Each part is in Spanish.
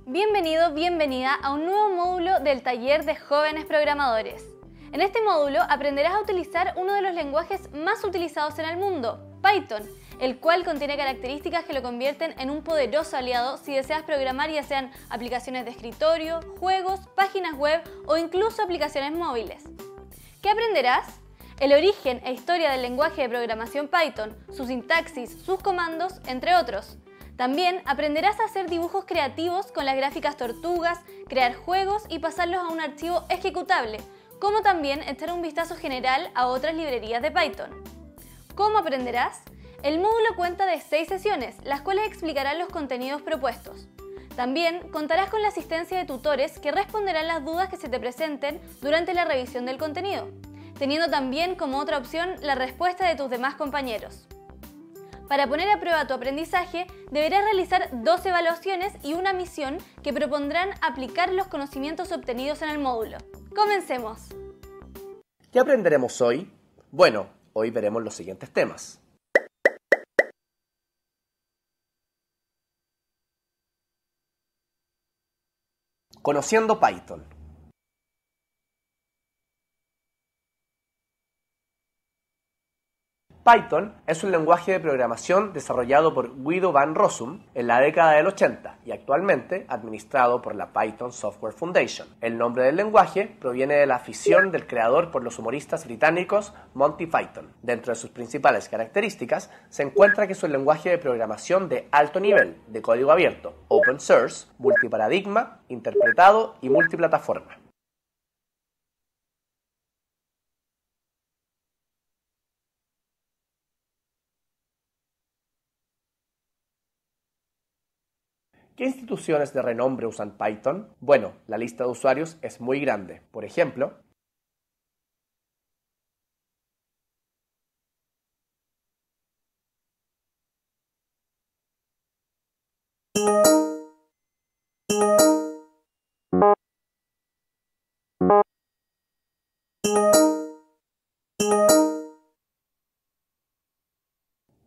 Bienvenido, bienvenida a un nuevo módulo del taller de jóvenes programadores. En este módulo aprenderás a utilizar uno de los lenguajes más utilizados en el mundo, Python, el cual contiene características que lo convierten en un poderoso aliado si deseas programar ya sean aplicaciones de escritorio, juegos, páginas web o incluso aplicaciones móviles. ¿Qué aprenderás? El origen e historia del lenguaje de programación Python, su sintaxis, sus comandos, entre otros. También aprenderás a hacer dibujos creativos con las gráficas tortugas, crear juegos y pasarlos a un archivo ejecutable, como también echar un vistazo general a otras librerías de Python. ¿Cómo aprenderás? El módulo cuenta de 6 sesiones, las cuales explicarán los contenidos propuestos. También contarás con la asistencia de tutores que responderán las dudas que se te presenten durante la revisión del contenido, teniendo también como otra opción la respuesta de tus demás compañeros. Para poner a prueba tu aprendizaje, deberás realizar 2 evaluaciones y una misión que propondrán aplicar los conocimientos obtenidos en el módulo. ¡Comencemos! ¿Qué aprenderemos hoy? Bueno, hoy veremos los siguientes temas. Conociendo Python. Python es un lenguaje de programación desarrollado por Guido van Rossum en la década del 80 y actualmente administrado por la Python Software Foundation. El nombre del lenguaje proviene de la afición del creador por los humoristas británicos Monty Python. Dentro de sus principales características se encuentra que es un lenguaje de programación de alto nivel, de código abierto, open source, multiparadigma, interpretado y multiplataforma. ¿Qué instituciones de renombre usan Python? Bueno, la lista de usuarios es muy grande. Por ejemplo,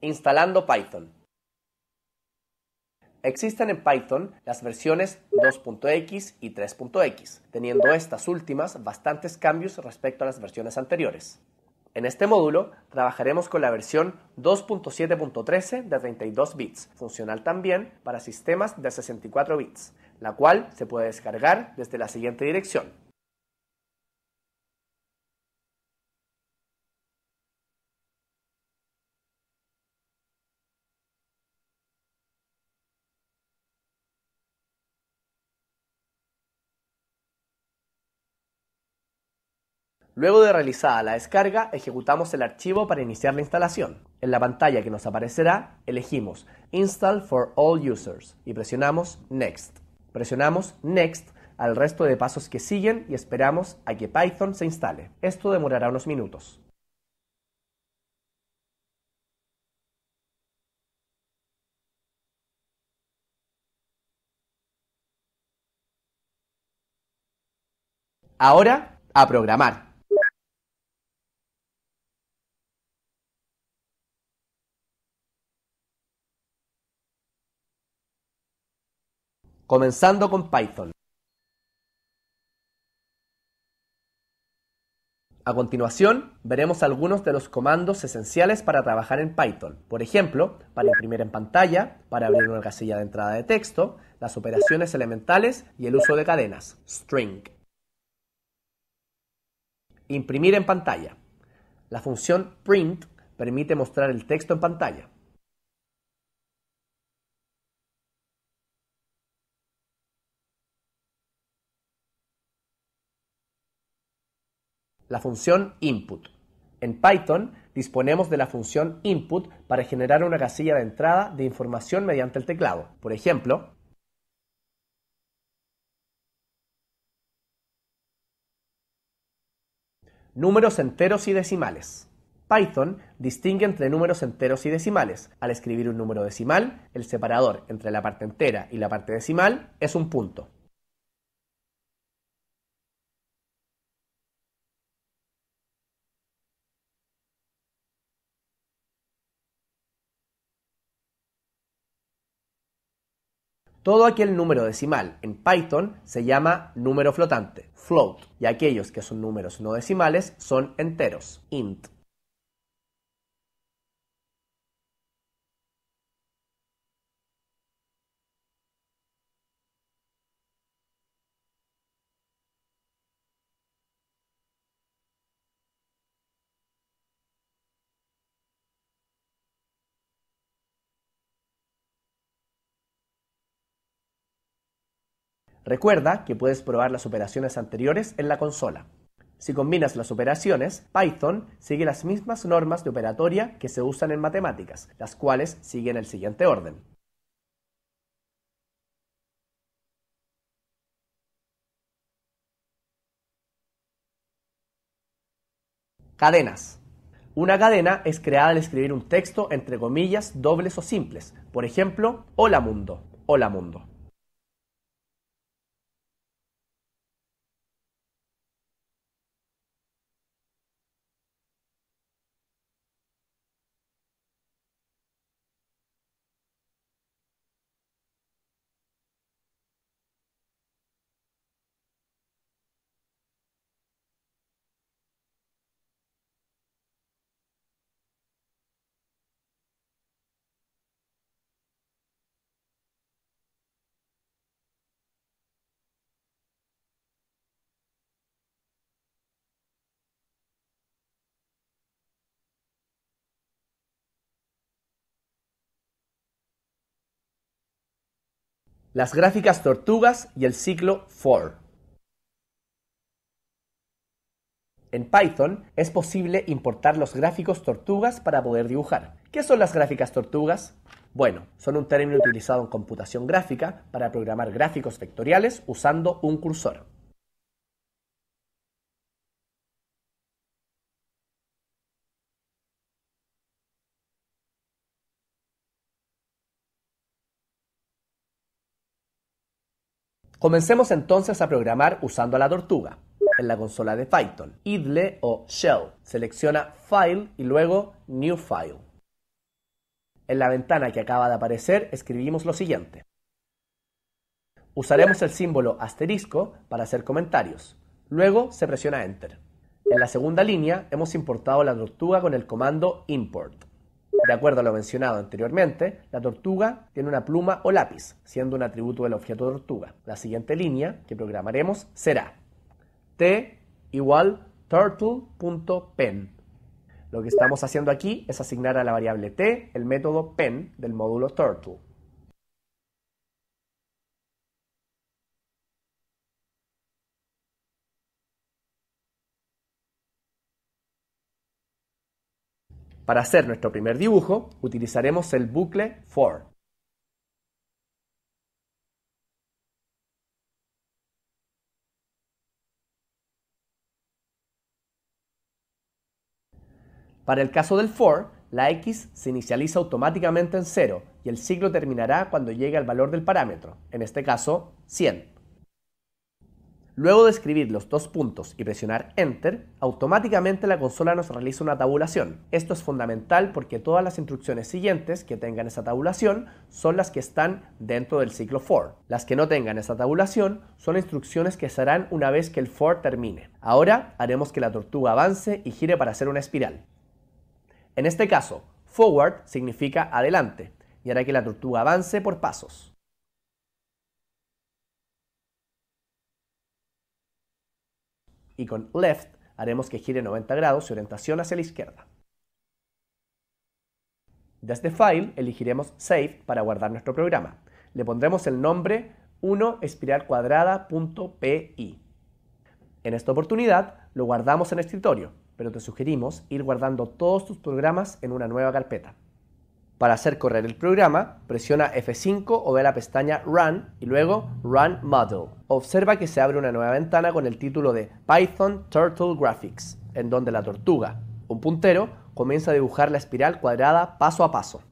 instalando Python. Existen en Python las versiones 2.x y 3.x, teniendo estas últimas bastantes cambios respecto a las versiones anteriores. En este módulo trabajaremos con la versión 2.7.13 de 32 bits, funcional también para sistemas de 64 bits, la cual se puede descargar desde la siguiente dirección. Luego de realizada la descarga, ejecutamos el archivo para iniciar la instalación. En la pantalla que nos aparecerá, elegimos Install for all users y presionamos Next. Presionamos Next al resto de pasos que siguen y esperamos a que Python se instale. Esto demorará unos minutos. Ahora, a programar. Comenzando con Python. A continuación, veremos algunos de los comandos esenciales para trabajar en Python. Por ejemplo, para imprimir en pantalla, para abrir una casilla de entrada de texto, las operaciones elementales y el uso de cadenas, string. Imprimir en pantalla. La función print permite mostrar el texto en pantalla. La función input. En Python disponemos de la función input para generar una casilla de entrada de información mediante el teclado. Por ejemplo, números enteros y decimales. Python distingue entre números enteros y decimales. Al escribir un número decimal, el separador entre la parte entera y la parte decimal es un punto. Todo aquel número decimal en Python se llama número flotante, float, y aquellos que son números no decimales son enteros, int. Recuerda que puedes probar las operaciones anteriores en la consola. Si combinas las operaciones, Python sigue las mismas normas de operatoria que se usan en matemáticas, las cuales siguen el siguiente orden. Cadenas. Una cadena es creada al escribir un texto entre comillas dobles o simples. Por ejemplo, hola mundo, hola mundo. Las gráficas tortugas y el ciclo for. En Python es posible importar los gráficos tortugas para poder dibujar. ¿Qué son las gráficas tortugas? Bueno, son un término utilizado en computación gráfica para programar gráficos vectoriales usando un cursor. Comencemos entonces a programar usando a la tortuga. En la consola de Python, idle o shell, selecciona File y luego New File. En la ventana que acaba de aparecer escribimos lo siguiente. Usaremos el símbolo asterisco para hacer comentarios. Luego se presiona Enter. En la segunda línea hemos importado la tortuga con el comando import. De acuerdo a lo mencionado anteriormente, la tortuga tiene una pluma o lápiz, siendo un atributo del objeto tortuga. La siguiente línea que programaremos será t igual turtle.pen. Lo que estamos haciendo aquí es asignar a la variable t el método pen del módulo turtle. Para hacer nuestro primer dibujo, utilizaremos el bucle for. Para el caso del for, la x se inicializa automáticamente en 0 y el ciclo terminará cuando llegue al valor del parámetro, en este caso 100. Luego de escribir los dos puntos y presionar Enter, automáticamente la consola nos realiza una tabulación. Esto es fundamental porque todas las instrucciones siguientes que tengan esa tabulación son las que están dentro del ciclo for. Las que no tengan esa tabulación son instrucciones que se harán una vez que el for termine. Ahora haremos que la tortuga avance y gire para hacer una espiral. En este caso, forward significa adelante y hará que la tortuga avance por pasos. Y con left haremos que gire 90 grados y orientación hacia la izquierda. Desde File elegiremos Save para guardar nuestro programa. Le pondremos el nombre 1espiralcuadrada.py. En esta oportunidad lo guardamos en escritorio, pero te sugerimos ir guardando todos tus programas en una nueva carpeta. Para hacer correr el programa, presiona F5 o ve la pestaña Run y luego Run Model. Observa que se abre una nueva ventana con el título de Python Turtle Graphics, en donde la tortuga, un puntero, comienza a dibujar la espiral cuadrada paso a paso.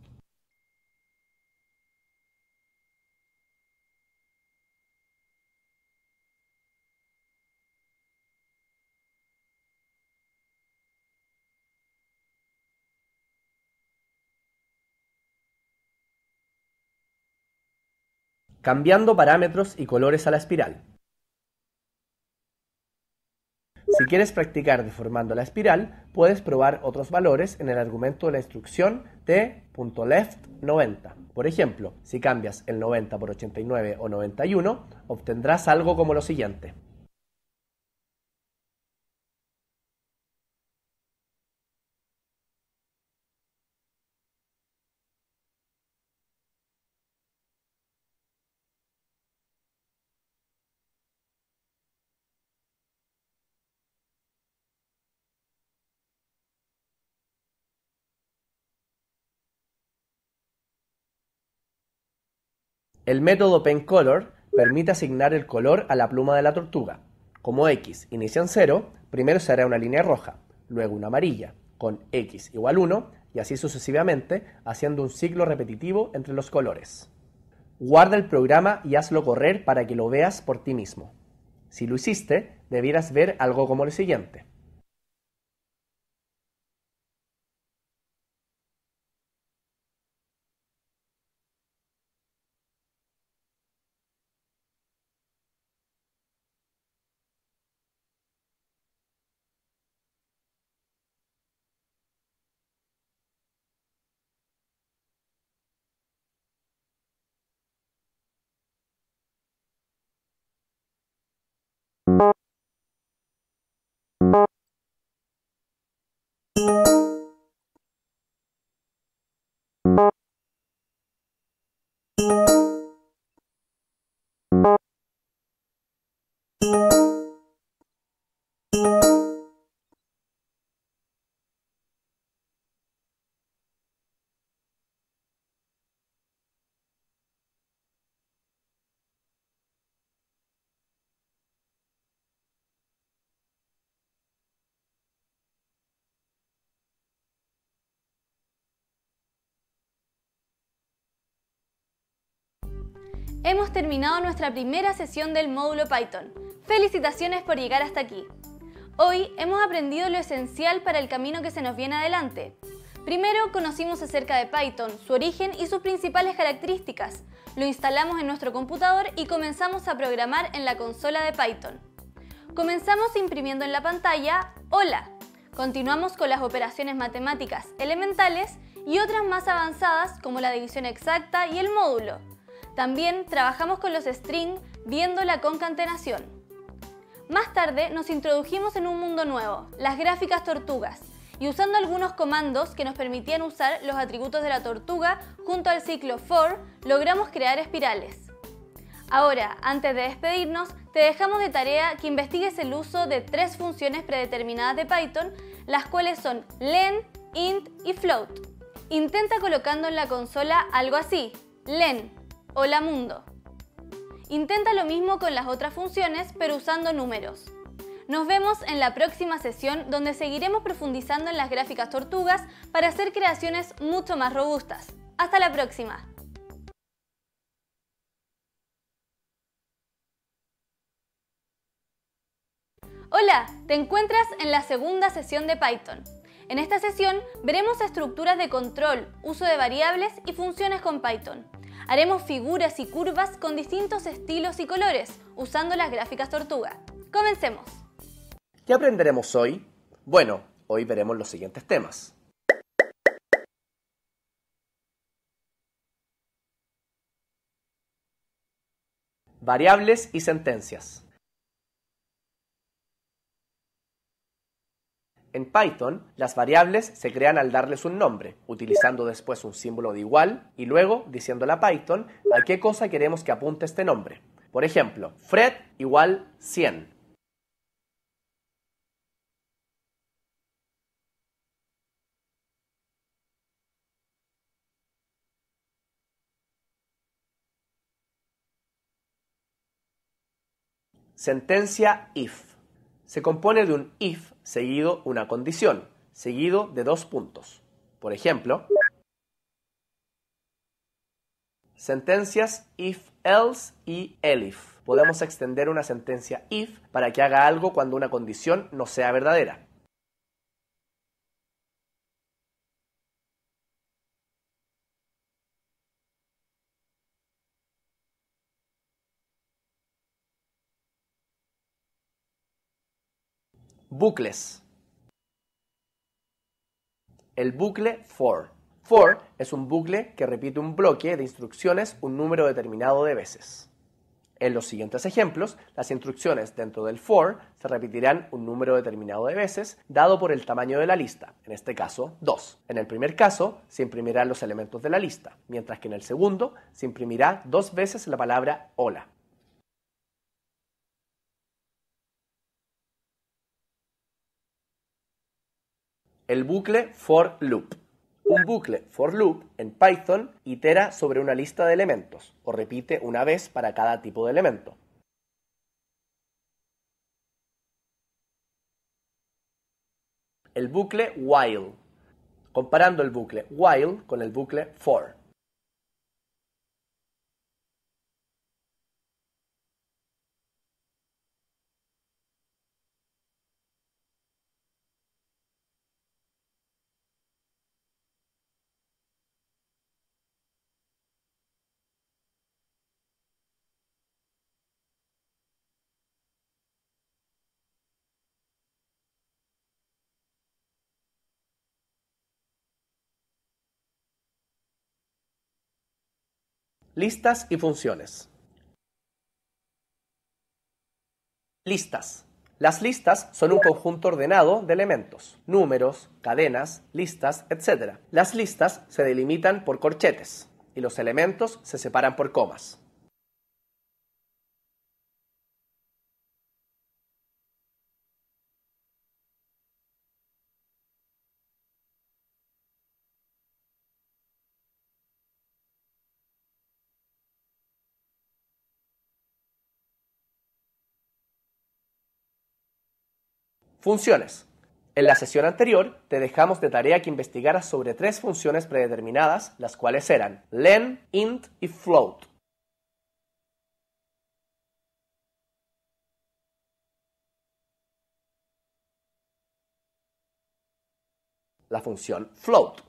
cambiando parámetros y colores a la espiral. Si quieres practicar deformando la espiral, puedes probar otros valores en el argumento de la instrucción t.left90. Por ejemplo, si cambias el 90 por 89 o 91, obtendrás algo como lo siguiente. El método PenColor permite asignar el color a la pluma de la tortuga. Como x inicia en 0, primero se hará una línea roja, luego una amarilla, con x igual 1, y así sucesivamente, haciendo un ciclo repetitivo entre los colores. Guarda el programa y hazlo correr para que lo veas por ti mismo. Si lo hiciste, debieras ver algo como lo siguiente. Hemos terminado nuestra primera sesión del módulo Python. Felicitaciones por llegar hasta aquí. Hoy hemos aprendido lo esencial para el camino que se nos viene adelante. Primero conocimos acerca de Python, su origen y sus principales características. Lo instalamos en nuestro computador y comenzamos a programar en la consola de Python. Comenzamos imprimiendo en la pantalla Hola. Continuamos con las operaciones matemáticas elementales y otras más avanzadas como la división exacta y el módulo. También trabajamos con los strings viendo la concatenación. Más tarde nos introdujimos en un mundo nuevo, las gráficas tortugas, y usando algunos comandos que nos permitían usar los atributos de la tortuga junto al ciclo for, logramos crear espirales. Ahora, antes de despedirnos, te dejamos de tarea que investigues el uso de 3 funciones predeterminadas de Python, las cuales son len, int y float. Intenta colocando en la consola algo así, len. Hola mundo. Intenta lo mismo con las otras funciones, pero usando números. Nos vemos en la próxima sesión donde seguiremos profundizando en las gráficas tortugas para hacer creaciones mucho más robustas. ¡Hasta la próxima! Hola, te encuentras en la segunda sesión de Python. En esta sesión veremos estructuras de control, uso de variables y funciones con Python. Haremos figuras y curvas con distintos estilos y colores, usando las gráficas tortuga. ¡Comencemos! ¿Qué aprenderemos hoy? Bueno, hoy veremos los siguientes temas. Variables y sentencias. En Python, las variables se crean al darles un nombre, utilizando después un símbolo de igual y luego diciéndole a Python a qué cosa queremos que apunte este nombre. Por ejemplo, Fred igual 100. Sentencia if. Se compone de un if seguido una condición, seguido de 2 puntos. Por ejemplo, sentencias if, else y elif. Podemos extender una sentencia if para que haga algo cuando una condición no sea verdadera. Bucles. El bucle for. For es un bucle que repite un bloque de instrucciones un número determinado de veces. En los siguientes ejemplos, las instrucciones dentro del for se repetirán un número determinado de veces dado por el tamaño de la lista, en este caso 2. En el primer caso, se imprimirán los elementos de la lista, mientras que en el segundo se imprimirá 2 veces la palabra hola. El bucle for loop. Un bucle for loop en Python itera sobre una lista de elementos o repite una vez para cada tipo de elemento. El bucle while. Comparando el bucle while con el bucle for. Listas y funciones. Listas. Las listas son un conjunto ordenado de elementos, números, cadenas, listas, etc. Las listas se delimitan por corchetes y los elementos se separan por comas. Funciones. En la sesión anterior te dejamos de tarea que investigaras sobre 3 funciones predeterminadas, las cuales eran len, int y float. La función float.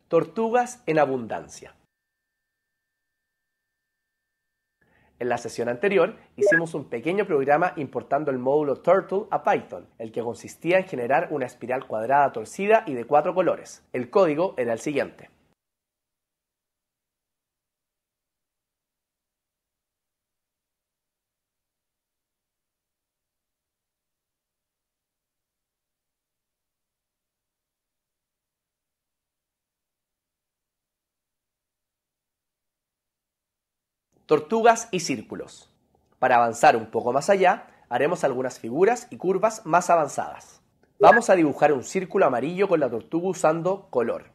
Tortugas en abundancia. En la sesión anterior hicimos un pequeño programa importando el módulo Turtle a Python, el que consistía en generar una espiral cuadrada torcida y de 4 colores. El código era el siguiente. Tortugas y círculos. Para avanzar un poco más allá, haremos algunas figuras y curvas más avanzadas. Vamos a dibujar un círculo amarillo con la tortuga usando color.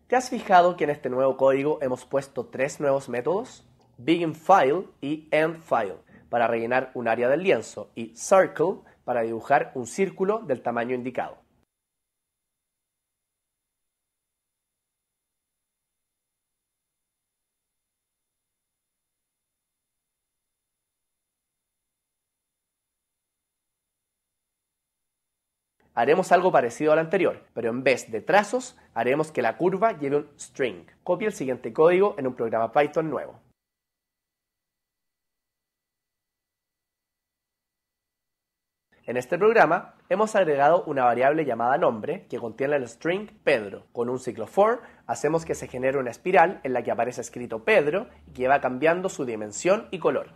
¿Te has fijado que en este nuevo código hemos puesto 3 nuevos métodos? BeginFile y EndFile para rellenar un área del lienzo y Circle para dibujar un círculo del tamaño indicado. Haremos algo parecido al anterior, pero en vez de trazos, haremos que la curva lleve un string. Copia el siguiente código en un programa Python nuevo. En este programa hemos agregado una variable llamada nombre que contiene el string Pedro. Con un ciclo for hacemos que se genere una espiral en la que aparece escrito Pedro y que va cambiando su dimensión y color.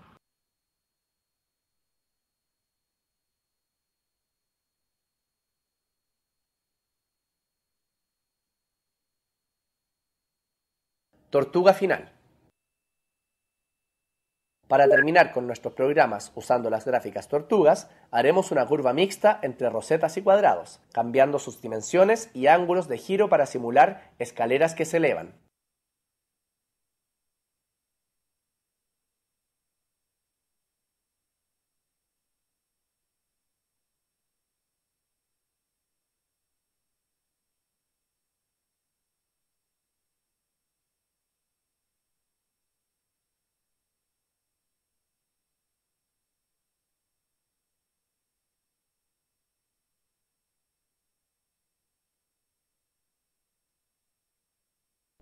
Tortuga final. Para terminar con nuestros programas usando las gráficas tortugas, haremos una curva mixta entre rosetas y cuadrados, cambiando sus dimensiones y ángulos de giro para simular escaleras que se elevan.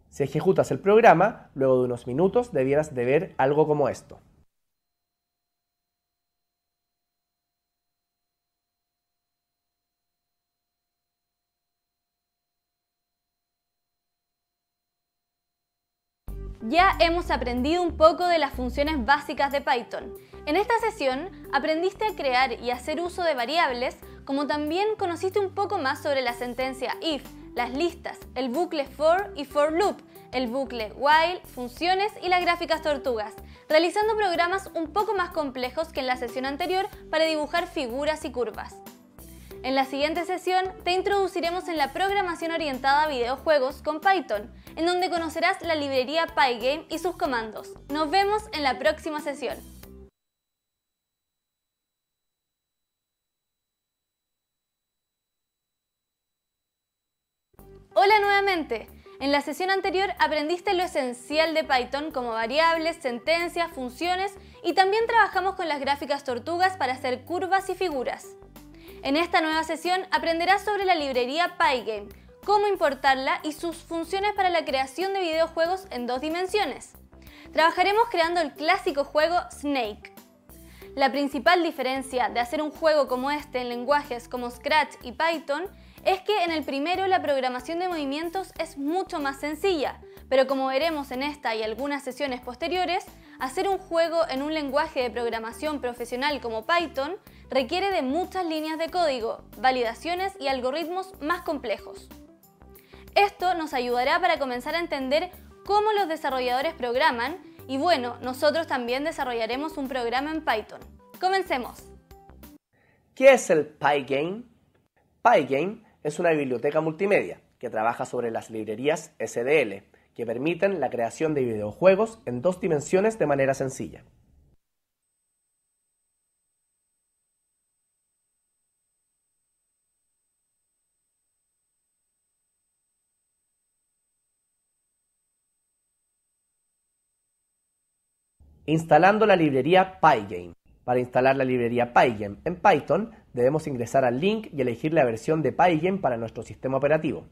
Si ejecutas el programa, luego de unos minutos debieras de ver algo como esto. Ya hemos aprendido un poco de las funciones básicas de Python. En esta sesión aprendiste a crear y hacer uso de variables, como también conociste un poco más sobre la sentencia if, las listas, el bucle for y for loop, el bucle while, funciones y las gráficas tortugas, realizando programas un poco más complejos que en la sesión anterior para dibujar figuras y curvas. En la siguiente sesión te introduciremos en la programación orientada a videojuegos con Python, en donde conocerás la librería Pygame y sus comandos. Nos vemos en la próxima sesión. Hola nuevamente. En la sesión anterior aprendiste lo esencial de Python como variables, sentencias, funciones y también trabajamos con las gráficas tortugas para hacer curvas y figuras. En esta nueva sesión aprenderás sobre la librería Pygame, cómo importarla y sus funciones para la creación de videojuegos en 2 dimensiones. Trabajaremos creando el clásico juego Snake. La principal diferencia de hacer un juego como este en lenguajes como Scratch y Python es que en el primero la programación de movimientos es mucho más sencilla, pero como veremos en esta y algunas sesiones posteriores, hacer un juego en un lenguaje de programación profesional como Python requiere de muchas líneas de código, validaciones y algoritmos más complejos. Esto nos ayudará para comenzar a entender cómo los desarrolladores programan y bueno, nosotros también desarrollaremos un programa en Python. ¡Comencemos! ¿Qué es el Pygame? Pygame es una biblioteca multimedia que trabaja sobre las librerías SDL, que permiten la creación de videojuegos en 2 dimensiones de manera sencilla. Instalando la librería Pygame. Para instalar la librería Pygame en Python, debemos ingresar al link y elegir la versión de Pygame para nuestro sistema operativo.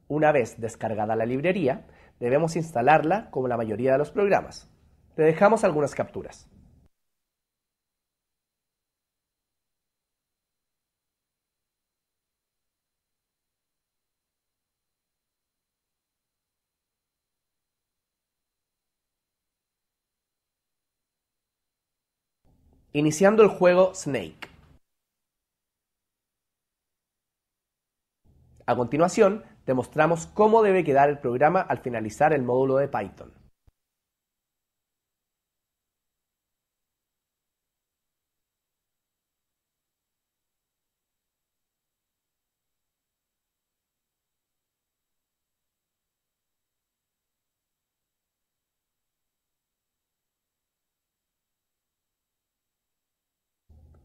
Una vez descargada la librería, debemos instalarla como la mayoría de los programas. Te dejamos algunas capturas. Iniciando el juego Snake. A continuación, te mostramos cómo debe quedar el programa al finalizar el módulo de Python.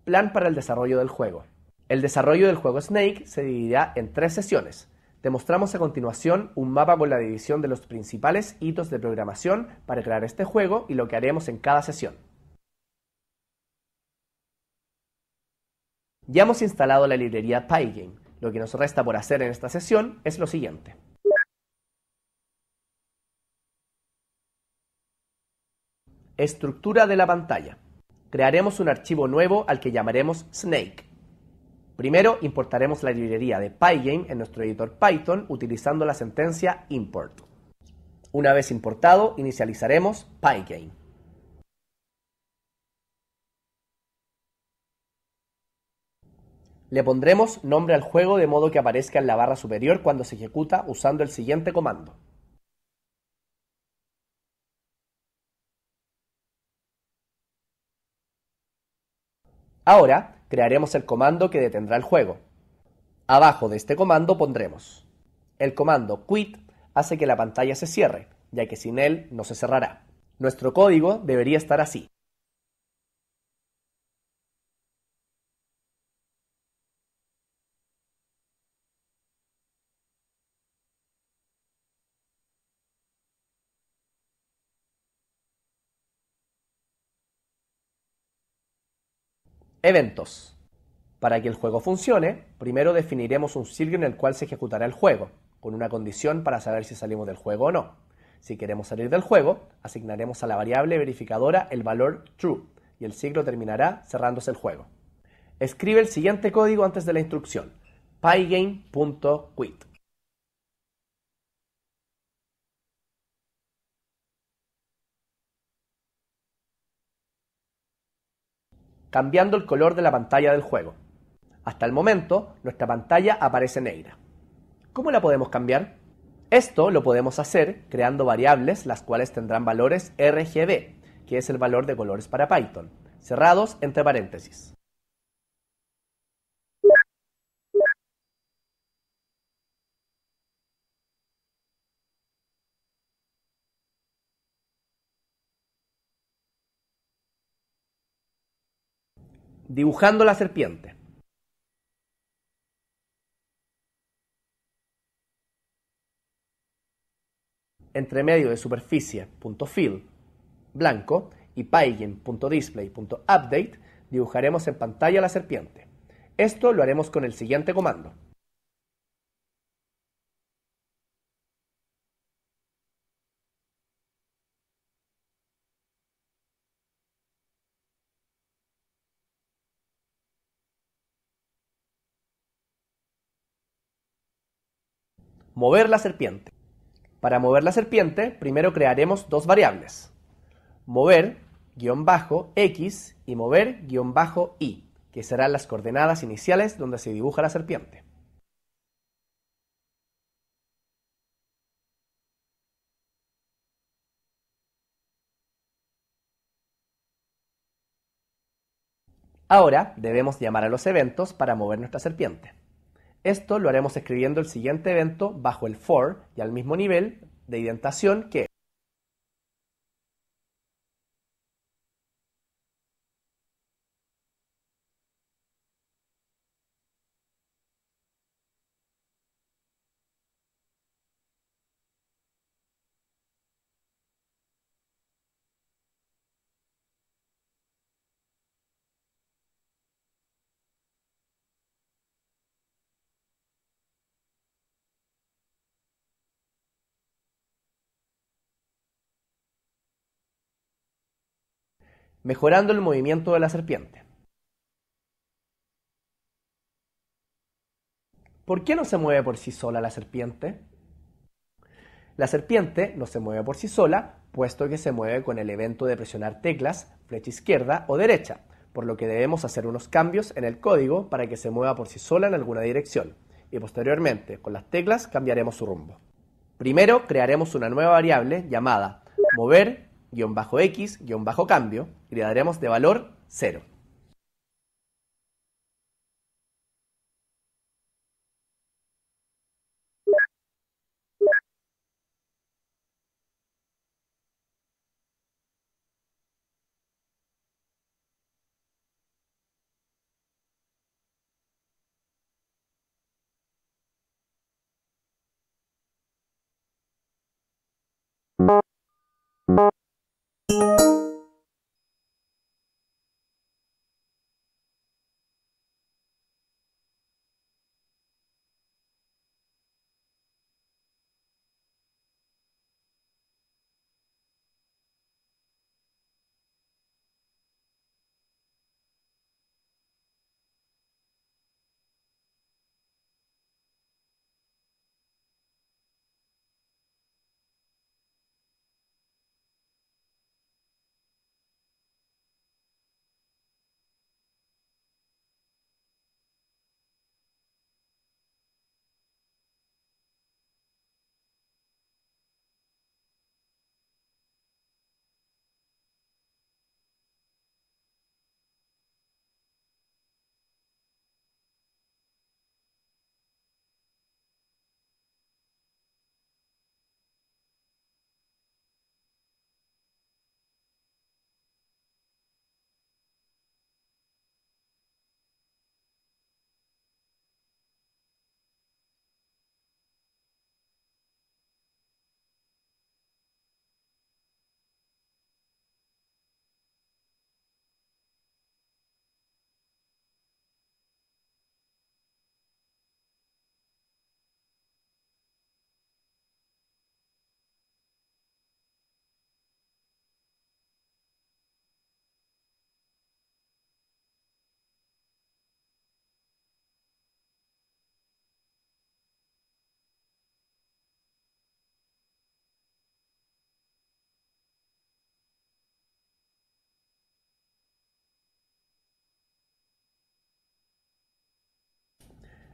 Plan para el desarrollo del juego. El desarrollo del juego Snake se dividirá en 3 sesiones. Te mostramos a continuación un mapa con la división de los principales hitos de programación para crear este juego y lo que haremos en cada sesión. Ya hemos instalado la librería Pygame. Lo que nos resta por hacer en esta sesión es lo siguiente. Estructura de la pantalla. Crearemos un archivo nuevo al que llamaremos Snake. Primero importaremos la librería de Pygame en nuestro editor Python utilizando la sentencia import. Una vez importado, inicializaremos Pygame. Le pondremos nombre al juego de modo que aparezca en la barra superior cuando se ejecuta usando el siguiente comando. Ahora crearemos el comando que detendrá el juego. Abajo de este comando pondremos: el comando quit hace que la pantalla se cierre, ya que sin él no se cerrará. Nuestro código debería estar así. Eventos. Para que el juego funcione, primero definiremos un sitio en el cual se ejecutará el juego, con una condición para saber si salimos del juego o no. Si queremos salir del juego, asignaremos a la variable verificadora el valor true y el ciclo terminará cerrándose el juego. Escribe el siguiente código antes de la instrucción: pygame.quit. Cambiando el color de la pantalla del juego. Hasta el momento, nuestra pantalla aparece negra. ¿Cómo la podemos cambiar? Esto lo podemos hacer creando variables las cuales tendrán valores RGB, que es el valor de colores para Python, cerrados entre paréntesis. Dibujando la serpiente. Entre medio de superficie.fill blanco y pygame.display.update dibujaremos en pantalla la serpiente. Esto lo haremos con el siguiente comando: mover la serpiente. Para mover la serpiente, primero crearemos dos variables: mover-x y mover-y, que serán las coordenadas iniciales donde se dibuja la serpiente. Ahora debemos llamar a los eventos para mover nuestra serpiente. Esto lo haremos escribiendo el siguiente evento bajo el for y al mismo nivel de indentación que mejorando el movimiento de la serpiente. ¿Por qué no se mueve por sí sola la serpiente? La serpiente no se mueve por sí sola, puesto que se mueve con el evento de presionar teclas, flecha izquierda o derecha, por lo que debemos hacer unos cambios en el código para que se mueva por sí sola en alguna dirección, y posteriormente, con las teclas, cambiaremos su rumbo. Primero crearemos una nueva variable llamada mover-x-cambio y le daremos de valor 0.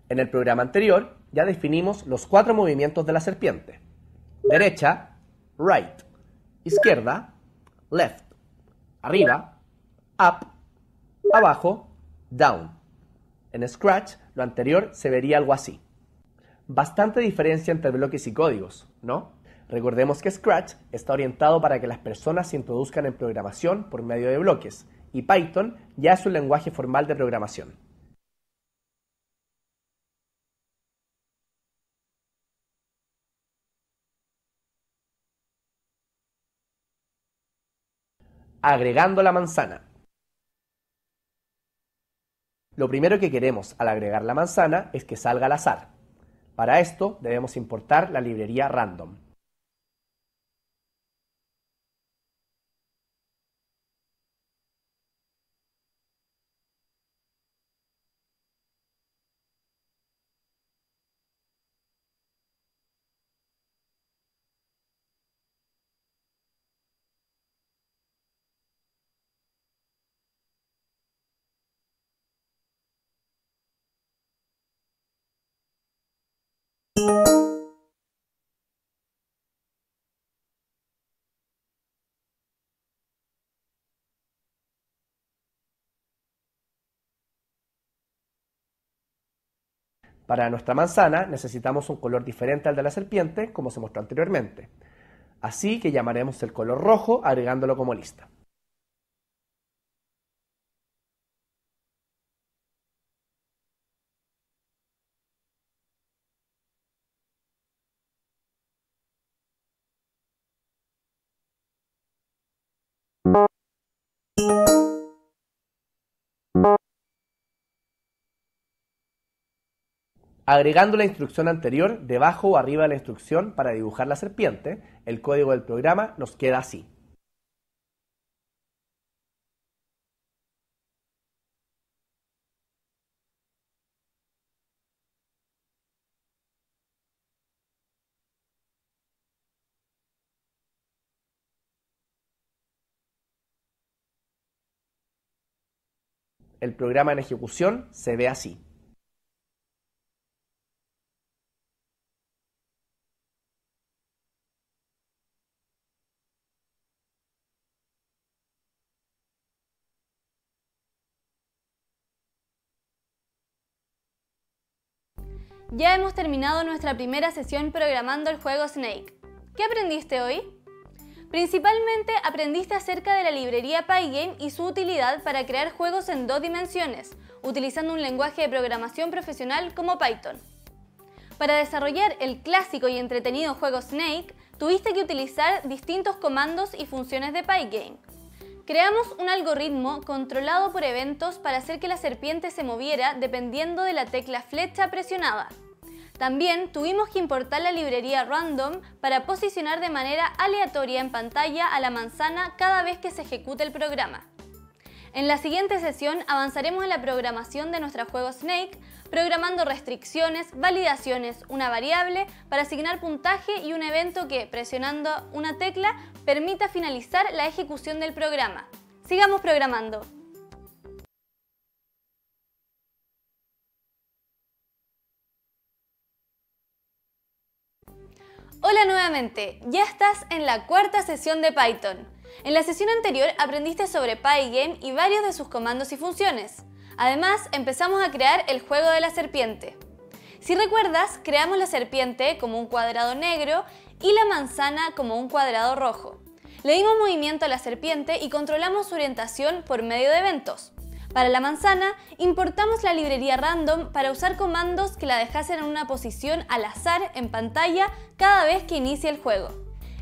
En el programa anterior ya definimos los 4 movimientos de la serpiente. Derecha, right. Izquierda, left. Arriba, up. Abajo, down. En Scratch, lo anterior se vería algo así. Bastante diferencia entre bloques y códigos, ¿no? Recordemos que Scratch está orientado para que las personas se introduzcan en programación por medio de bloques, y Python ya es un lenguaje formal de programación. Agregando la manzana. Lo primero que queremos al agregar la manzana es que salga al azar. Para esto debemos importar la librería random. Para nuestra manzana necesitamos un color diferente al de la serpiente, como se mostró anteriormente. Así que llamaremos el color rojo agregándolo como lista. Agregando la instrucción anterior debajo o arriba de la instrucción para dibujar la serpiente, el código del programa nos queda así. El programa en ejecución se ve así. Ya hemos terminado nuestra primera sesión programando el juego Snake. ¿Qué aprendiste hoy? Principalmente aprendiste acerca de la librería Pygame y su utilidad para crear juegos en 2 dimensiones, utilizando un lenguaje de programación profesional como Python. Para desarrollar el clásico y entretenido juego Snake, tuviste que utilizar distintos comandos y funciones de Pygame. Creamos un algoritmo controlado por eventos para hacer que la serpiente se moviera dependiendo de la tecla flecha presionada. También tuvimos que importar la librería random para posicionar de manera aleatoria en pantalla a la manzana cada vez que se ejecute el programa. En la siguiente sesión avanzaremos en la programación de nuestro juego Snake, programando restricciones, validaciones, una variable para asignar puntaje y un evento que, presionando una tecla, permita finalizar la ejecución del programa. ¡Sigamos programando! Hola nuevamente, ya estás en la 4ª sesión de Python. En la sesión anterior aprendiste sobre Pygame y varios de sus comandos y funciones. Además, empezamos a crear el juego de la serpiente. Si recuerdas, creamos la serpiente como un cuadrado negro y la manzana como un cuadrado rojo. Le dimos movimiento a la serpiente y controlamos su orientación por medio de eventos. Para la manzana, importamos la librería random para usar comandos que la dejasen en una posición al azar en pantalla cada vez que inicie el juego.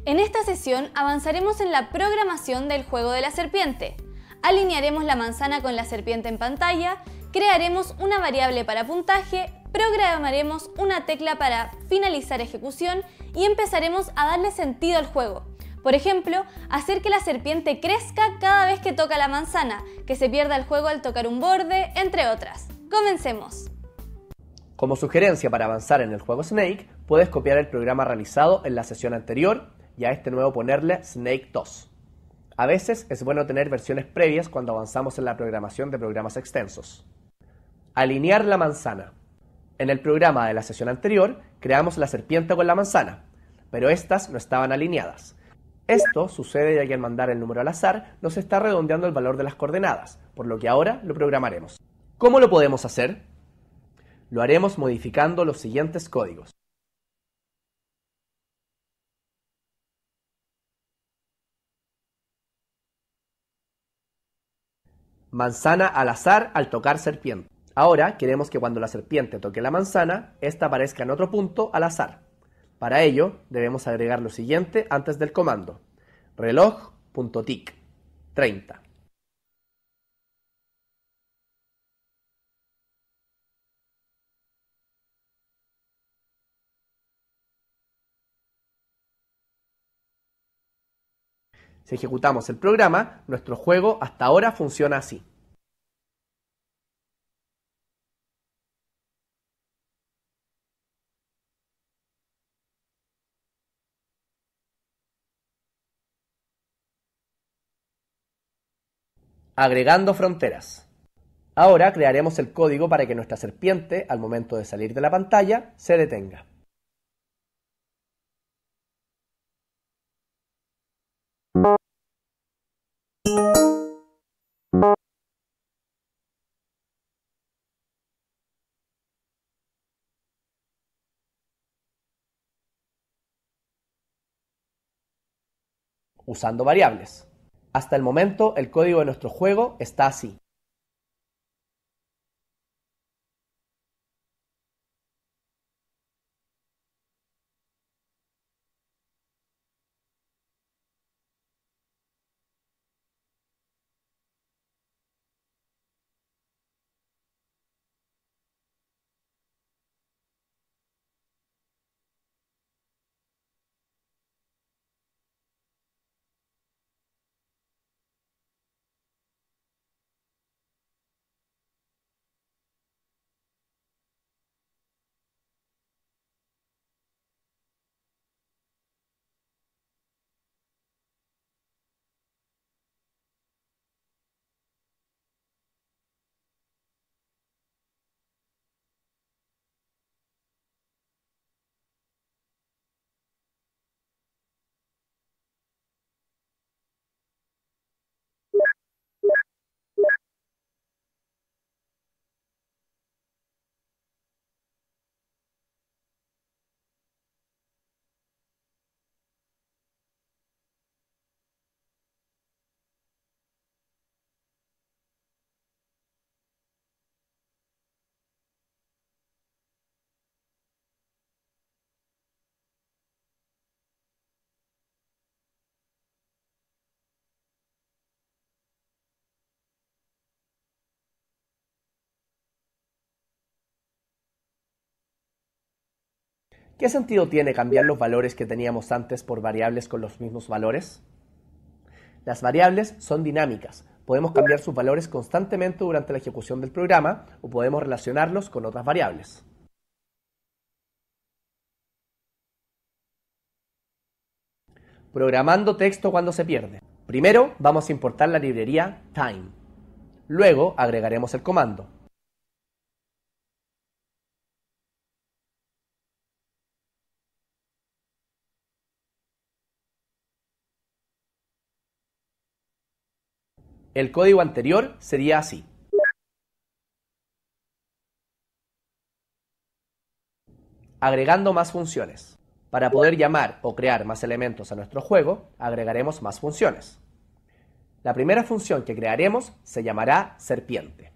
En esta sesión avanzaremos en la programación del juego de la serpiente. Alinearemos la manzana con la serpiente en pantalla, crearemos una variable para puntaje, programaremos una tecla para finalizar ejecución y empezaremos a darle sentido al juego. Por ejemplo, hacer que la serpiente crezca cada vez que toca la manzana, que se pierda el juego al tocar un borde, entre otras. ¡Comencemos! Como sugerencia para avanzar en el juego Snake, puedes copiar el programa realizado en la sesión anterior y a este nuevo ponerle Snake 2. A veces es bueno tener versiones previas cuando avanzamos en la programación de programas extensos. Alinear la manzana. En el programa de la sesión anterior creamos la serpiente con la manzana, pero estas no estaban alineadas. Esto sucede ya que al mandar el número al azar nos está redondeando el valor de las coordenadas, por lo que ahora lo programaremos. ¿Cómo lo podemos hacer? Lo haremos modificando los siguientes códigos. Manzana al azar al tocar serpiente. Ahora queremos que cuando la serpiente toque la manzana, esta aparezca en otro punto al azar. Para ello, debemos agregar lo siguiente antes del comando: reloj.tick 30. Si ejecutamos el programa, nuestro juego hasta ahora funciona así. Agregando fronteras. Ahora crearemos el código para que nuestra serpiente, al momento de salir de la pantalla, se detenga. Usando variables. Hasta el momento, el código de nuestro juego está así. ¿Qué sentido tiene cambiar los valores que teníamos antes por variables con los mismos valores? Las variables son dinámicas. Podemos cambiar sus valores constantemente durante la ejecución del programa o podemos relacionarlos con otras variables. Programando texto cuando se pierde. Primero vamos a importar la librería time. Luego agregaremos el comando. El código anterior sería así. Agregando más funciones. Para poder llamar o crear más elementos a nuestro juego, agregaremos más funciones. La primera función que crearemos se llamará serpiente.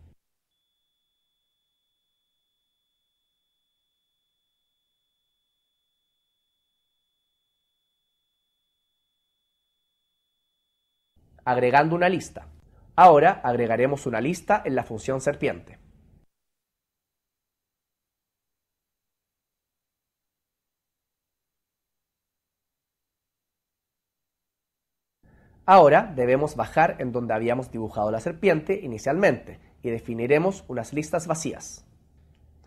Agregando una lista. Ahora agregaremos una lista en la función serpiente. Ahora debemos bajar en donde habíamos dibujado la serpiente inicialmente y definiremos unas listas vacías.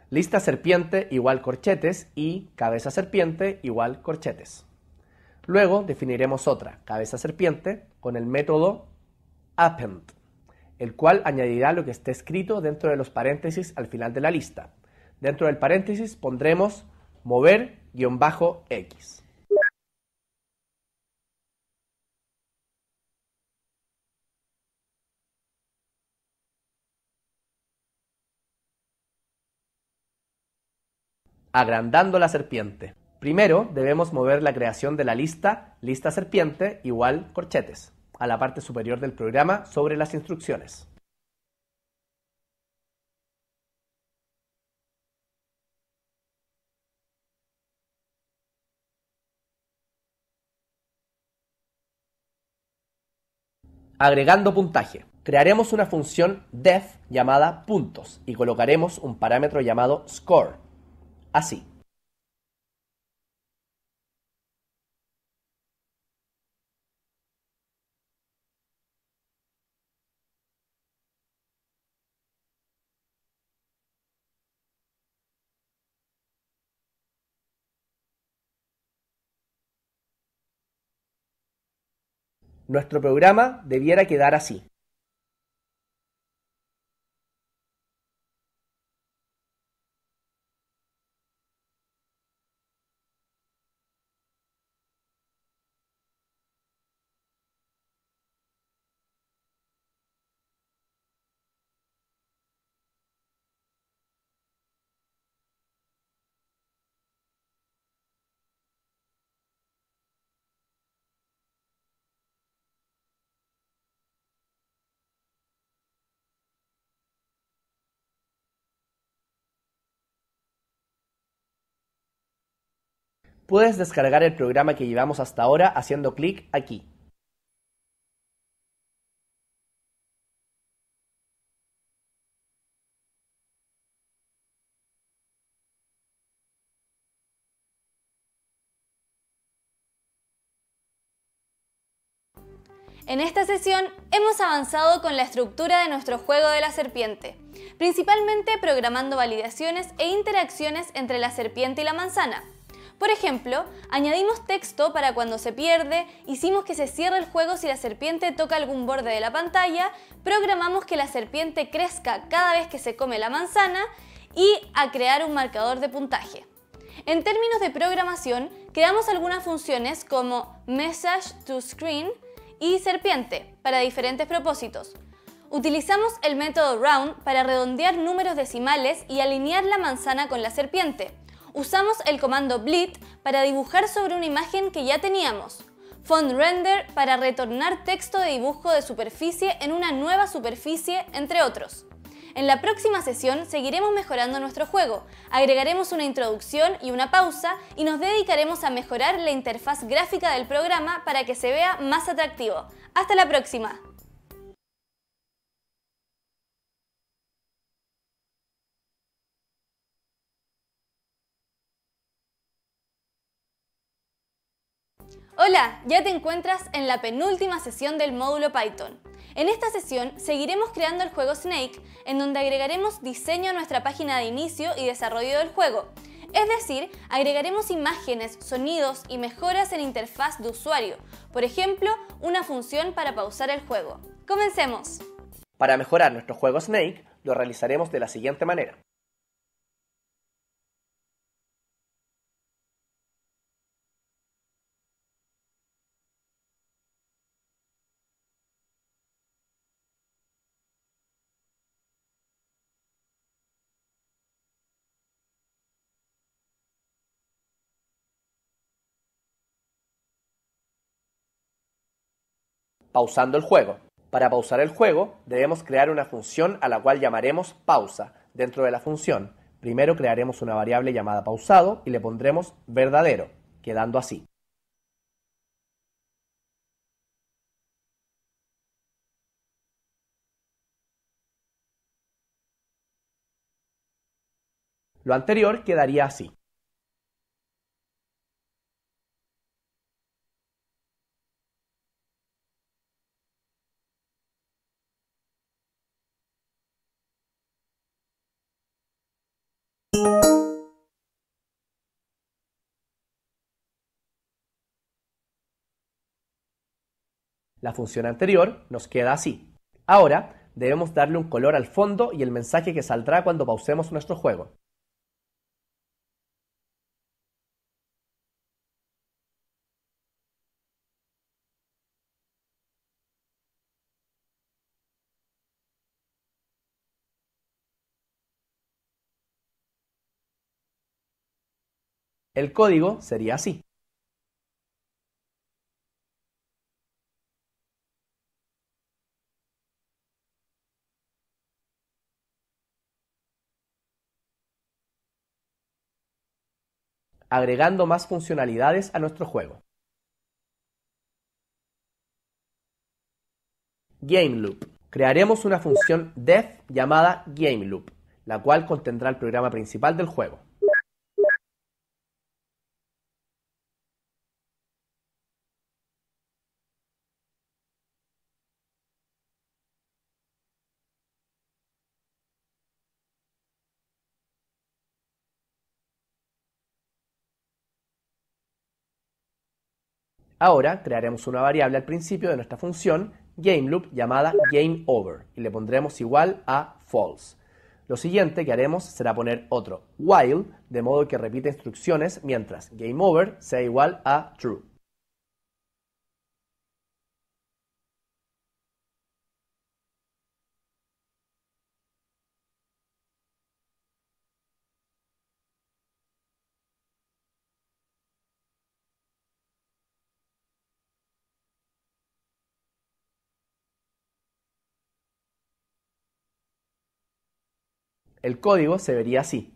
Lista serpiente igual corchetes y cabeza serpiente igual corchetes. Luego definiremos otra, cabeza serpiente, con el método append, el cual añadirá lo que esté escrito dentro de los paréntesis al final de la lista. Dentro del paréntesis pondremos mover-x. Agrandando la serpiente. Primero debemos mover la creación de la lista serpiente igual corchetes a la parte superior del programa sobre las instrucciones. Agregando puntaje. Crearemos una función def llamada puntos y colocaremos un parámetro llamado score. Así. Nuestro programa debiera quedar así. Puedes descargar el programa que llevamos hasta ahora haciendo clic aquí. En esta sesión hemos avanzado con la estructura de nuestro juego de la serpiente, principalmente programando validaciones e interacciones entre la serpiente y la manzana. Por ejemplo, añadimos texto para cuando se pierde, hicimos que se cierre el juego si la serpiente toca algún borde de la pantalla, programamos que la serpiente crezca cada vez que se come la manzana y a crear un marcador de puntaje. En términos de programación, creamos algunas funciones como Message to Screen y serpiente para diferentes propósitos. Utilizamos el método round para redondear números decimales y alinear la manzana con la serpiente. Usamos el comando bleed para dibujar sobre una imagen que ya teníamos. Font render para retornar texto de dibujo de superficie en una nueva superficie, entre otros. En la próxima sesión seguiremos mejorando nuestro juego, agregaremos una introducción y una pausa y nos dedicaremos a mejorar la interfaz gráfica del programa para que se vea más atractivo. ¡Hasta la próxima! Hola, ya te encuentras en la penúltima sesión del módulo Python. En esta sesión seguiremos creando el juego Snake, en donde agregaremos diseño a nuestra página de inicio y desarrollo del juego. Es decir, agregaremos imágenes, sonidos y mejoras en interfaz de usuario. Por ejemplo, una función para pausar el juego. ¡Comencemos! Para mejorar nuestro juego Snake, lo realizaremos de la siguiente manera. Pausando el juego. Para pausar el juego, debemos crear una función a la cual llamaremos pausa. Dentro de la función, primero crearemos una variable llamada pausado y le pondremos verdadero, quedando así. Lo anterior quedaría así. La función anterior nos queda así. Ahora debemos darle un color al fondo y el mensaje que saldrá cuando pausemos nuestro juego. El código sería así. Agregando más funcionalidades a nuestro juego. GameLoop. Crearemos una función def llamada GameLoop, la cual contendrá el programa principal del juego. Ahora crearemos una variable al principio de nuestra función GameLoop llamada GameOver y le pondremos igual a false. Lo siguiente que haremos será poner otro while, de modo que repita instrucciones mientras GameOver sea igual a true. El código se vería así.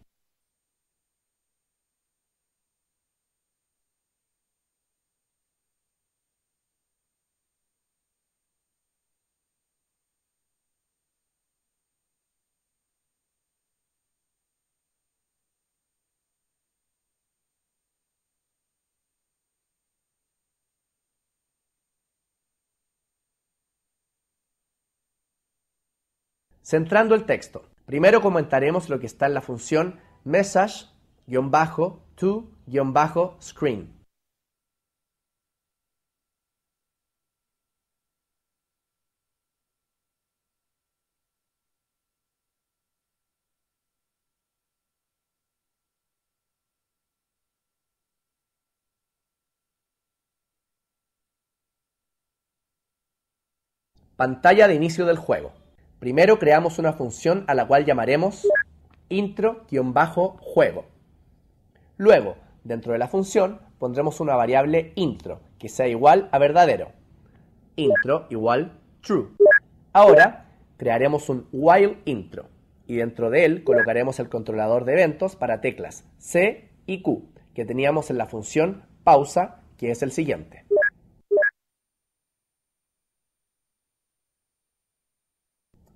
Centrando el texto, primero comentaremos lo que está en la función message-to-screen. Pantalla de inicio del juego. Primero creamos una función a la cual llamaremos intro-juego. Luego, dentro de la función, pondremos una variable intro, que sea igual a verdadero. Intro igual true. Ahora, crearemos un while intro, y dentro de él colocaremos el controlador de eventos para teclas C y Q, que teníamos en la función pausa, que es el siguiente.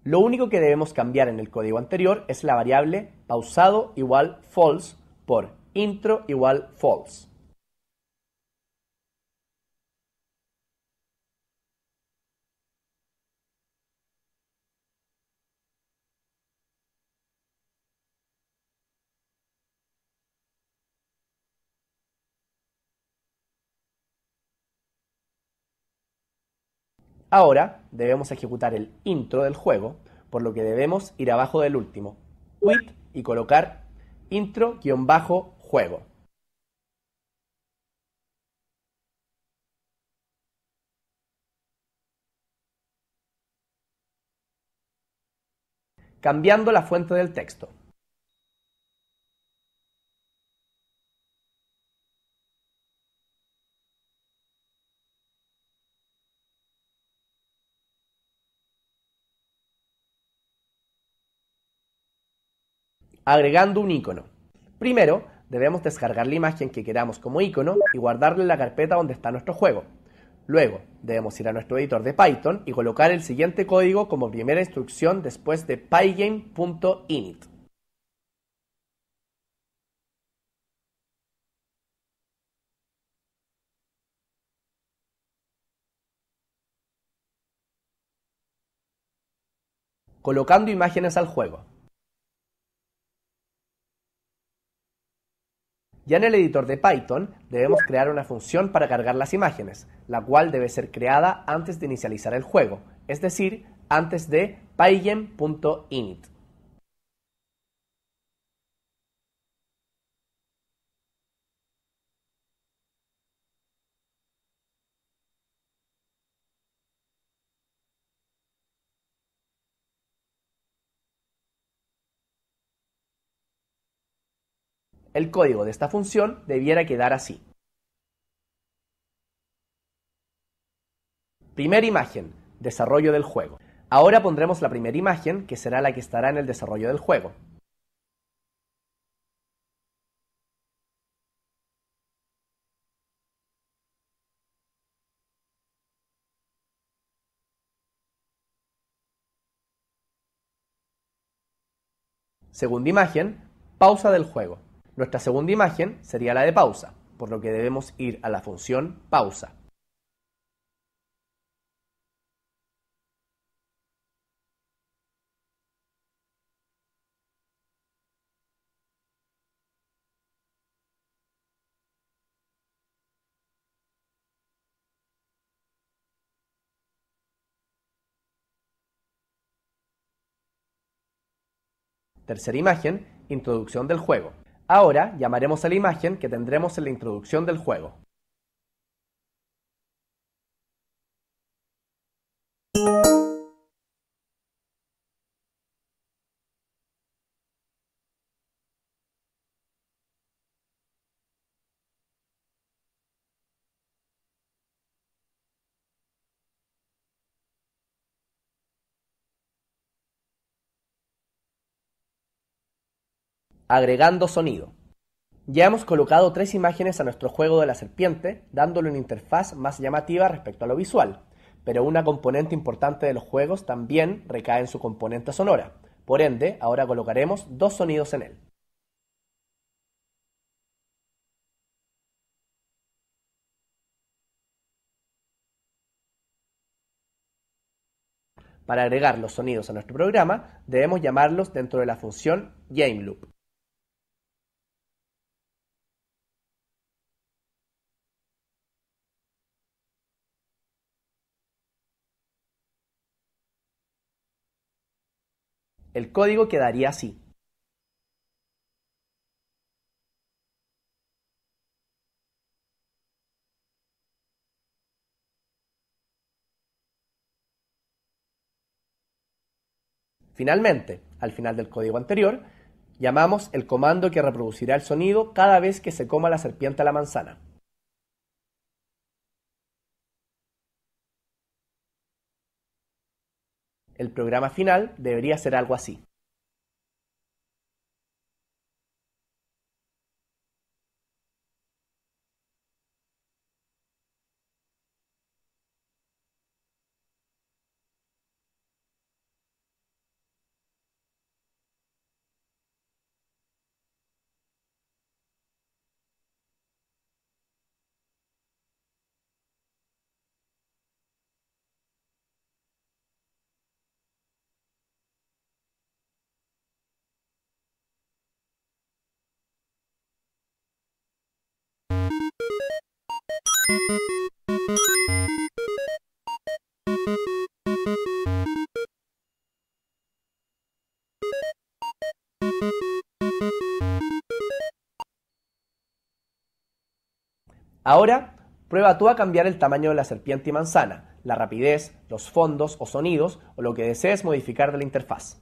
Lo único que debemos cambiar en el código anterior es la variable pausado igual false por intro igual false. Ahora debemos ejecutar el intro del juego, por lo que debemos ir abajo del último, quit, y colocar intro-juego. Cambiando la fuente del texto. Agregando un icono. Primero, debemos descargar la imagen que queramos como icono y guardarla en la carpeta donde está nuestro juego. Luego, debemos ir a nuestro editor de Python y colocar el siguiente código como primera instrucción después de pygame.init. Colocando imágenes al juego. Ya en el editor de Python debemos crear una función para cargar las imágenes, la cual debe ser creada antes de inicializar el juego, es decir, antes de pygame.init. El código de esta función debiera quedar así. Primera imagen, desarrollo del juego. Ahora pondremos la primera imagen, que será la que estará en el desarrollo del juego. Segunda imagen, pausa del juego. Nuestra segunda imagen sería la de pausa, por lo que debemos ir a la función pausa. Tercera imagen, introducción del juego. Ahora llamaremos a la imagen que tendremos en la introducción del juego. Agregando sonido. Ya hemos colocado 3 imágenes a nuestro juego de la serpiente, dándole una interfaz más llamativa respecto a lo visual, pero una componente importante de los juegos también recae en su componente sonora. Por ende, ahora colocaremos 2 sonidos en él. Para agregar los sonidos a nuestro programa, debemos llamarlos dentro de la función GameLoop. El código quedaría así. Finalmente, al final del código anterior, llamamos el comando que reproducirá el sonido cada vez que se coma la serpiente la manzana. El programa final debería ser algo así. Ahora, prueba tú a cambiar el tamaño de la serpiente y manzana, la rapidez, los fondos o sonidos o lo que desees modificar de la interfaz.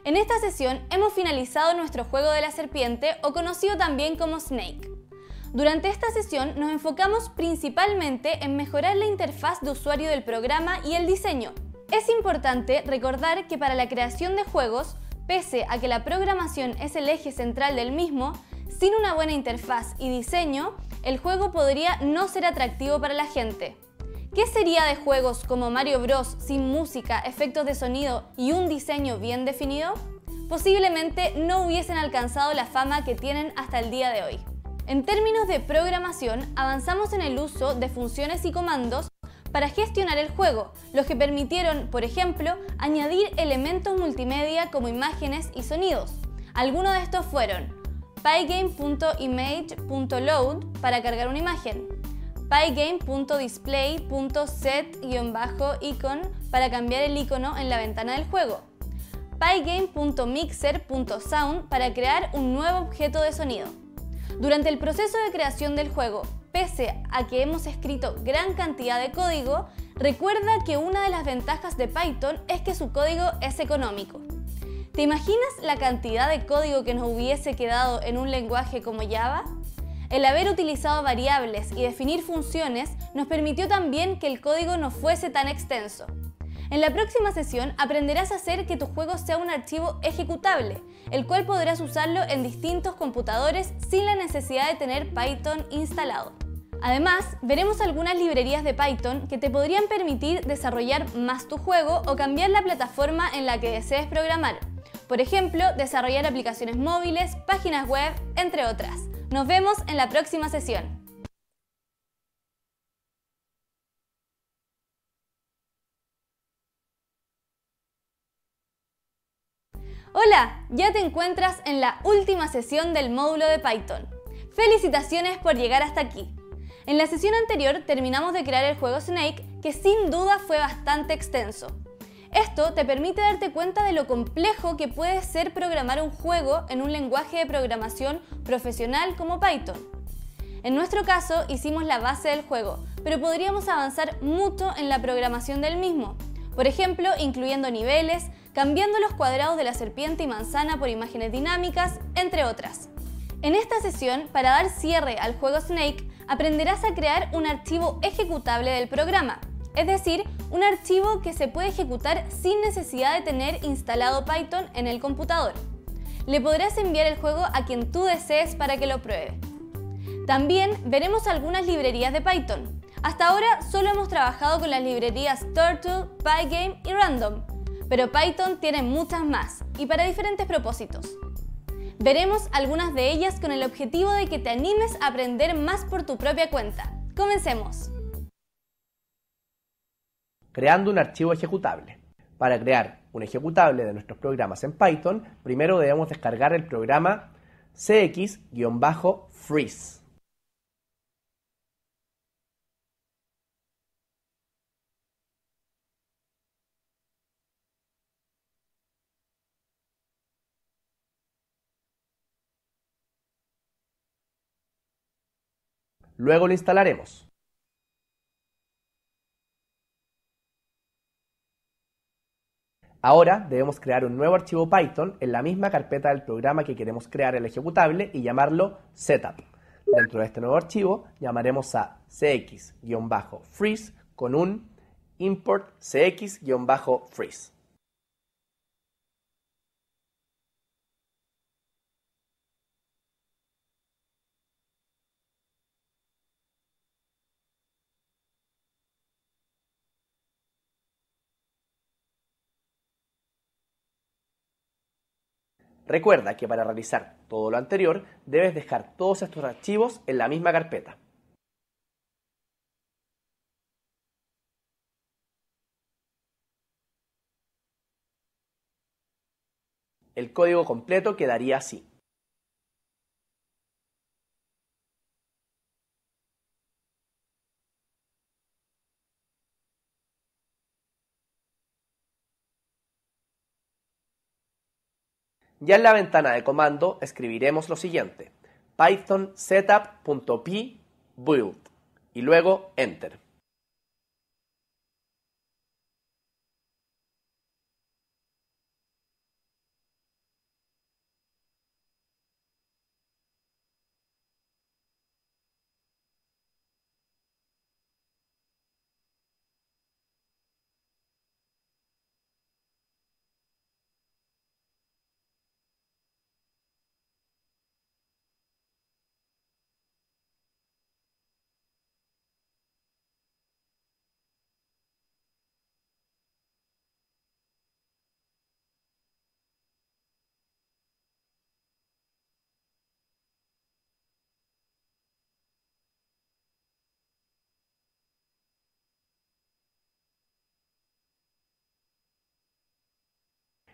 En esta sesión hemos finalizado nuestro juego de la serpiente, o conocido también como Snake. Durante esta sesión nos enfocamos principalmente en mejorar la interfaz de usuario del programa y el diseño. Es importante recordar que para la creación de juegos, pese a que la programación es el eje central del mismo, sin una buena interfaz y diseño, el juego podría no ser atractivo para la gente. ¿Qué sería de juegos como Mario Bros. Sin música, efectos de sonido y un diseño bien definido? Posiblemente no hubiesen alcanzado la fama que tienen hasta el día de hoy. En términos de programación, avanzamos en el uso de funciones y comandos para gestionar el juego, los que permitieron, por ejemplo, añadir elementos multimedia como imágenes y sonidos. Algunos de estos fueron pygame.image.load para cargar una imagen, pygame.display.set-icon para cambiar el icono en la ventana del juego, pygame.mixer.sound para crear un nuevo objeto de sonido. Durante el proceso de creación del juego, pese a que hemos escrito gran cantidad de código, recuerda que una de las ventajas de Python es que su código es económico. ¿Te imaginas la cantidad de código que nos hubiese quedado en un lenguaje como Java? El haber utilizado variables y definir funciones nos permitió también que el código no fuese tan extenso. En la próxima sesión aprenderás a hacer que tu juego sea un archivo ejecutable, el cual podrás usarlo en distintos computadores sin la necesidad de tener Python instalado. Además, veremos algunas librerías de Python que te podrían permitir desarrollar más tu juego o cambiar la plataforma en la que desees programar. Por ejemplo, desarrollar aplicaciones móviles, páginas web, entre otras. Nos vemos en la próxima sesión. Hola, ya te encuentras en la última sesión del módulo de Python. ¡Felicitaciones por llegar hasta aquí! En la sesión anterior terminamos de crear el juego Snake, que sin duda fue bastante extenso. Esto te permite darte cuenta de lo complejo que puede ser programar un juego en un lenguaje de programación profesional como Python. En nuestro caso hicimos la base del juego, pero podríamos avanzar mucho en la programación del mismo. Por ejemplo, incluyendo niveles, cambiando los cuadrados de la serpiente y manzana por imágenes dinámicas, entre otras. En esta sesión, para dar cierre al juego Snake, aprenderás a crear un archivo ejecutable del programa. Es decir, un archivo que se puede ejecutar sin necesidad de tener instalado Python en el computador. Le podrás enviar el juego a quien tú desees para que lo pruebe. También veremos algunas librerías de Python. Hasta ahora solo hemos trabajado con las librerías Turtle, Pygame y Random, pero Python tiene muchas más y para diferentes propósitos. Veremos algunas de ellas con el objetivo de que te animes a aprender más por tu propia cuenta. ¡Comencemos! Creando un archivo ejecutable. Para crear un ejecutable de nuestros programas en Python, primero debemos descargar el programa cx-freeze. Luego lo instalaremos. Ahora debemos crear un nuevo archivo Python en la misma carpeta del programa que queremos crear el ejecutable y llamarlo setup. Dentro de este nuevo archivo llamaremos a cx-freeze con un import cx-freeze. Recuerda que para realizar todo lo anterior, debes dejar todos estos archivos en la misma carpeta. El código completo quedaría así. Ya en la ventana de comando escribiremos lo siguiente: python setup.py build y luego enter.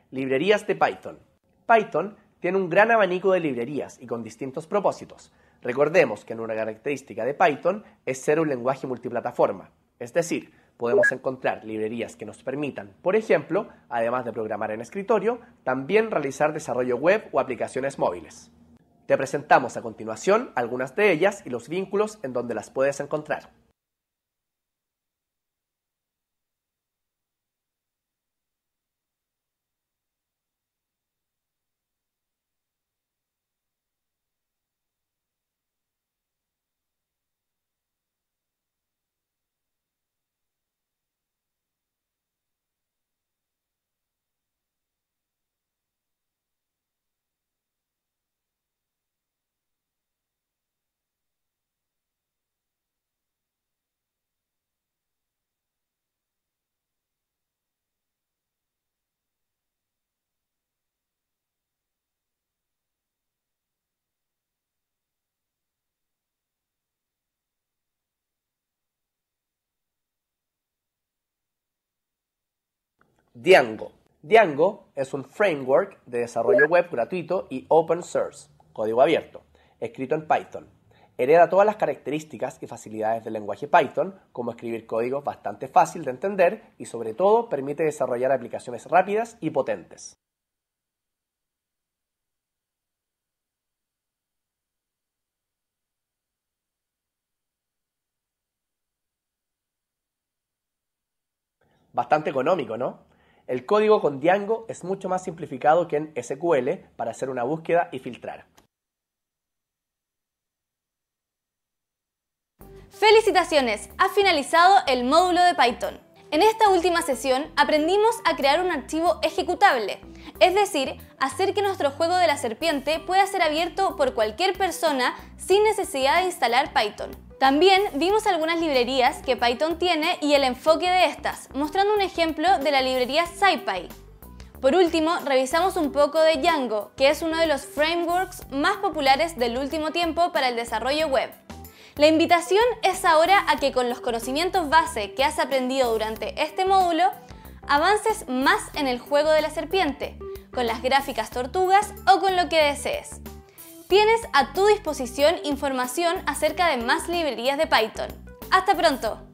Librerías de Python. Python tiene un gran abanico de librerías y con distintos propósitos. Recordemos que una característica de Python es ser un lenguaje multiplataforma, es decir, podemos encontrar librerías que nos permitan, por ejemplo, además de programar en escritorio, también realizar desarrollo web o aplicaciones móviles. Te presentamos a continuación algunas de ellas y los vínculos en donde las puedes encontrar. Django. Django es un framework de desarrollo web gratuito y open source, código abierto, escrito en Python. Hereda todas las características y facilidades del lenguaje Python, como escribir código bastante fácil de entender y sobre todo permite desarrollar aplicaciones rápidas y potentes. Bastante económico, ¿no? El código con Django es mucho más simplificado que en SQL para hacer una búsqueda y filtrar. ¡Felicitaciones! Ha finalizado el módulo de Python. En esta última sesión aprendimos a crear un archivo ejecutable, es decir, hacer que nuestro juego de la serpiente pueda ser abierto por cualquier persona sin necesidad de instalar Python. También vimos algunas librerías que Python tiene y el enfoque de estas, mostrando un ejemplo de la librería SciPy. Por último, revisamos un poco de Django, que es uno de los frameworks más populares del último tiempo para el desarrollo web. La invitación es ahora a que con los conocimientos base que has aprendido durante este módulo, avances más en el juego de la serpiente, con las gráficas tortugas o con lo que desees. Tienes a tu disposición información acerca de más librerías de Python. ¡Hasta pronto!